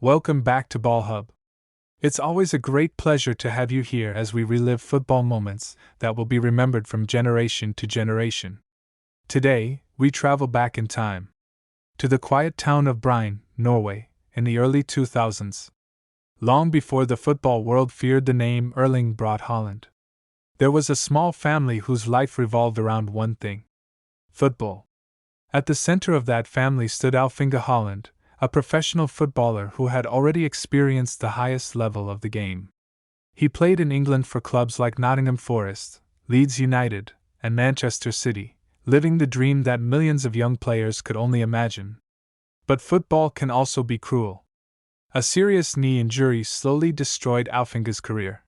Welcome back to Ball Hub. It's always a great pleasure to have you here as we relive football moments that will be remembered from generation to generation. Today, we travel back in time to the quiet town of Braut, Norway, in the early 2000s. Long before the football world feared the name Erling Braut Haaland, there was a small family whose life revolved around one thing: football. At the center of that family stood Erlin Haaland, a professional footballer who had already experienced the highest level of the game. He played in England for clubs like Nottingham Forest, Leeds United, and Manchester City, living the dream that millions of young players could only imagine. But football can also be cruel. A serious knee injury slowly destroyed Erling's career.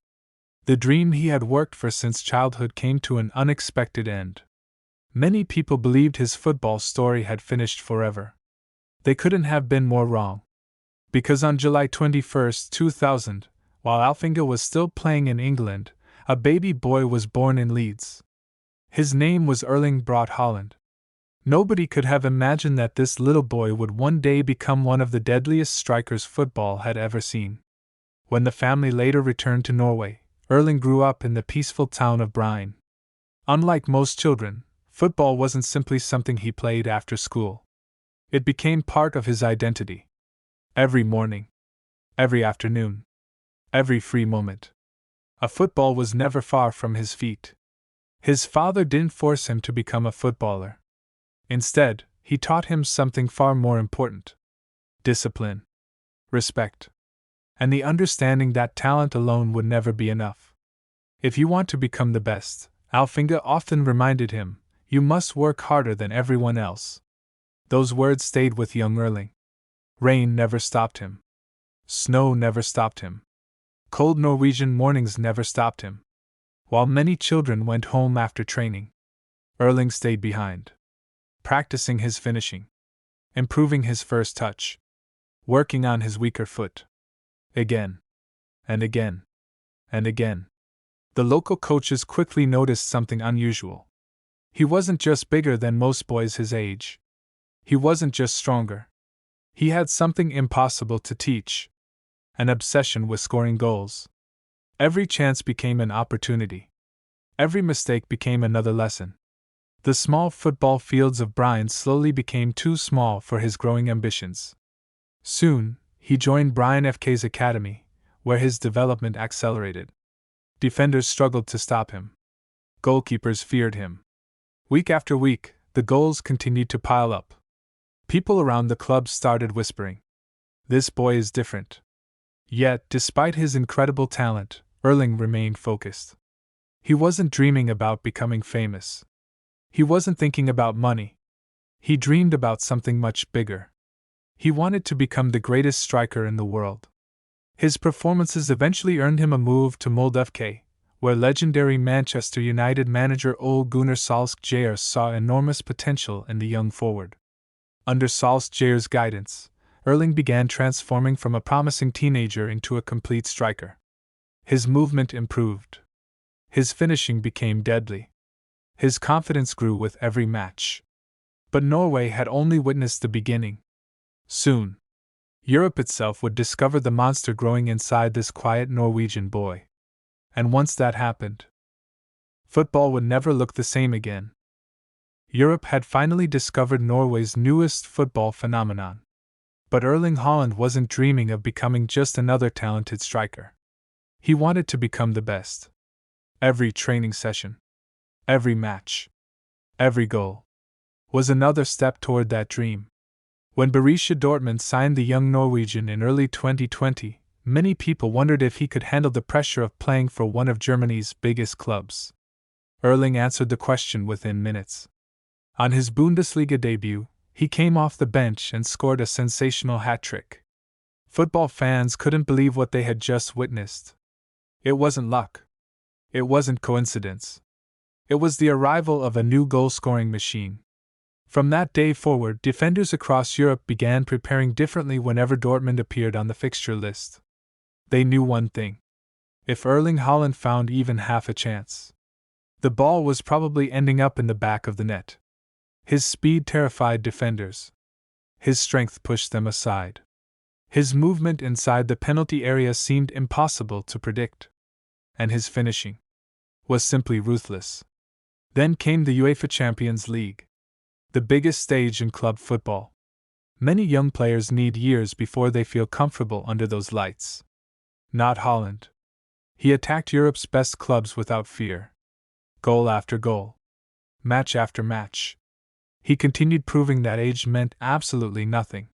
The dream he had worked for since childhood came to an unexpected end. Many people believed his football story had finished forever. They couldn't have been more wrong. Because on July 21, 2000, while Erling was still playing in England, a baby boy was born in Leeds. His name was Erling Braut Haaland. Nobody could have imagined that this little boy would one day become one of the deadliest strikers football had ever seen. When the family later returned to Norway, Erling grew up in the peaceful town of Braut. Unlike most children, football wasn't simply something he played after school. It became part of his identity. Every morning, every afternoon, every free moment, a football was never far from his feet. His father didn't force him to become a footballer. Instead, he taught him something far more important: discipline, respect, and the understanding that talent alone would never be enough. If you want to become the best, Erling often reminded him, you must work harder than everyone else. Those words stayed with young Erling. Rain never stopped him. Snow never stopped him. Cold Norwegian mornings never stopped him. While many children went home after training, Erling stayed behind, practicing his finishing, improving his first touch, working on his weaker foot. Again, and again, and again. The local coaches quickly noticed something unusual. He wasn't just bigger than most boys his age. He wasn't just stronger. He had something impossible to teach: an obsession with scoring goals. Every chance became an opportunity. Every mistake became another lesson. The small football fields of Braut slowly became too small for his growing ambitions. Soon, he joined Braut FK's academy, where his development accelerated. Defenders struggled to stop him. Goalkeepers feared him. Week after week, the goals continued to pile up. People around the club started whispering, "This boy is different." Yet, despite his incredible talent, Erling remained focused. He wasn't dreaming about becoming famous. He wasn't thinking about money. He dreamed about something much bigger. He wanted to become the greatest striker in the world. His performances eventually earned him a move to Molde FK, where legendary Manchester United manager Ole Gunnar Solskjaer saw enormous potential in the young forward. Under Solskjaer's guidance, Erling began transforming from a promising teenager into a complete striker. His movement improved. His finishing became deadly. His confidence grew with every match. But Norway had only witnessed the beginning. Soon, Europe itself would discover the monster growing inside this quiet Norwegian boy. And once that happened, football would never look the same again. Europe had finally discovered Norway's newest football phenomenon. But Erling Haaland wasn't dreaming of becoming just another talented striker. He wanted to become the best. Every training session, every match, every goal was another step toward that dream. When Borussia Dortmund signed the young Norwegian in early 2020, many people wondered if he could handle the pressure of playing for one of Germany's biggest clubs. Erling answered the question within minutes. On his Bundesliga debut, he came off the bench and scored a sensational hat-trick. Football fans couldn't believe what they had just witnessed. It wasn't luck. It wasn't coincidence. It was the arrival of a new goal-scoring machine. From that day forward, defenders across Europe began preparing differently whenever Dortmund appeared on the fixture list. They knew one thing: if Erling Haaland found even half a chance, the ball was probably ending up in the back of the net. His speed terrified defenders. His strength pushed them aside. His movement inside the penalty area seemed impossible to predict. And his finishing was simply ruthless. Then came the UEFA Champions League, the biggest stage in club football. Many young players need years before they feel comfortable under those lights. Not Haaland. He attacked Europe's best clubs without fear. Goal after goal. Match after match. He continued proving that age meant absolutely nothing.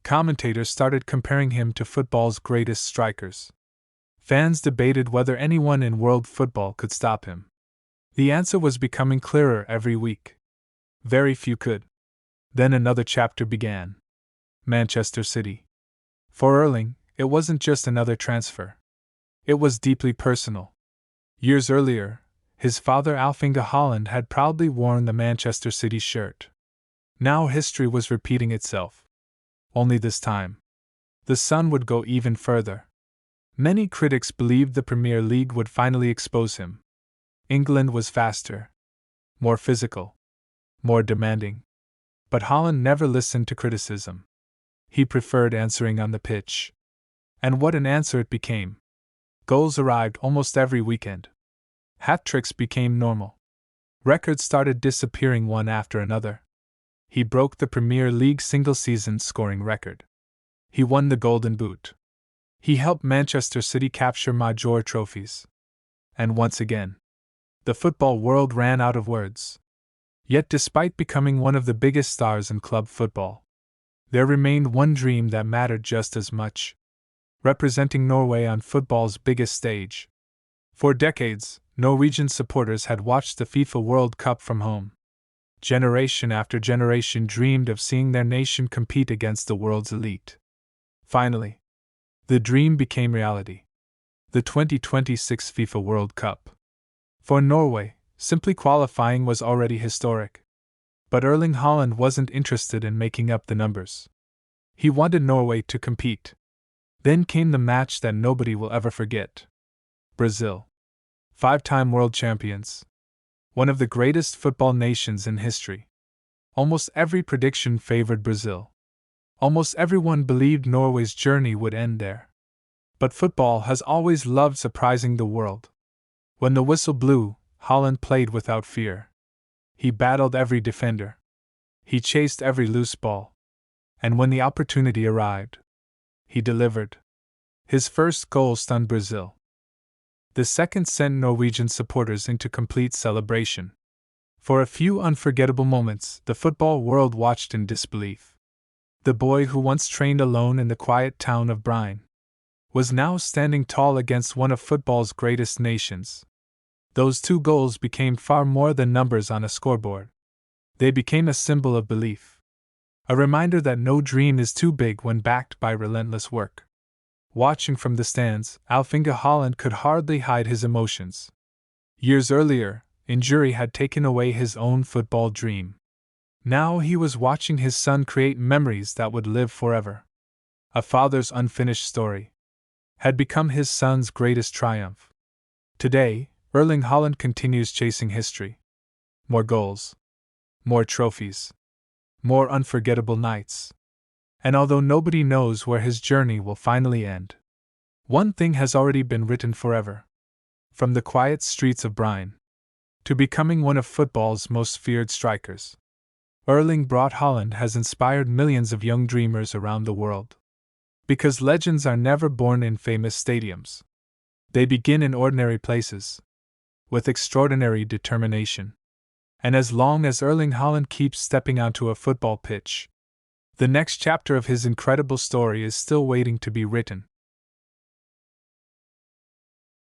Commentators started comparing him to football's greatest strikers. Fans debated whether anyone in world football could stop him. The answer was becoming clearer every week. Very few could. Then another chapter began. Manchester City. For Erling, it wasn't just another transfer. It was deeply personal. Years earlier, his father Erlin Haaland had proudly worn the Manchester City shirt. Now history was repeating itself. Only this time, the sun would go even further. Many critics believed the Premier League would finally expose him. England was faster, more physical, more demanding. But Haaland never listened to criticism. He preferred answering on the pitch. And what an answer it became! Goals arrived almost every weekend. Hat-tricks became normal. Records started disappearing one after another. He broke the Premier League single-season scoring record. He won the Golden Boot. He helped Manchester City capture major trophies. And once again, the football world ran out of words. Yet despite becoming one of the biggest stars in club football, there remained one dream that mattered just as much: representing Norway on football's biggest stage. For decades, Norwegian supporters had watched the FIFA World Cup from home. Generation after generation dreamed of seeing their nation compete against the world's elite. Finally, the dream became reality. The 2026 FIFA World Cup. For Norway, simply qualifying was already historic. But Erling Haaland wasn't interested in making up the numbers. He wanted Norway to compete. Then came the match that nobody will ever forget. Brazil. 5-time world champions. One of the greatest football nations in history. Almost every prediction favored Brazil. Almost everyone believed Norway's journey would end there. But football has always loved surprising the world. When the whistle blew, Haaland played without fear. He battled every defender. He chased every loose ball. And when the opportunity arrived, he delivered. His first goal stunned Brazil. The second sent Norwegian supporters into complete celebration. For a few unforgettable moments, the football world watched in disbelief. The boy who once trained alone in the quiet town of Braut was now standing tall against one of football's greatest nations. Those 2 goals became far more than numbers on a scoreboard. They became a symbol of belief. A reminder that no dream is too big when backed by relentless work. Watching from the stands, Erling Haaland could hardly hide his emotions. Years earlier, injury had taken away his own football dream. Now he was watching his son create memories that would live forever. A father's unfinished story had become his son's greatest triumph. Today, Erling Haaland continues chasing history. More goals. More trophies. More unforgettable nights. And although nobody knows where his journey will finally end, one thing has already been written forever. From the quiet streets of Braut to becoming one of football's most feared strikers, Erling Braut Haaland has inspired millions of young dreamers around the world. Because legends are never born in famous stadiums. They begin in ordinary places, with extraordinary determination. And as long as Erling Haaland keeps stepping onto a football pitch, the next chapter of his incredible story is still waiting to be written.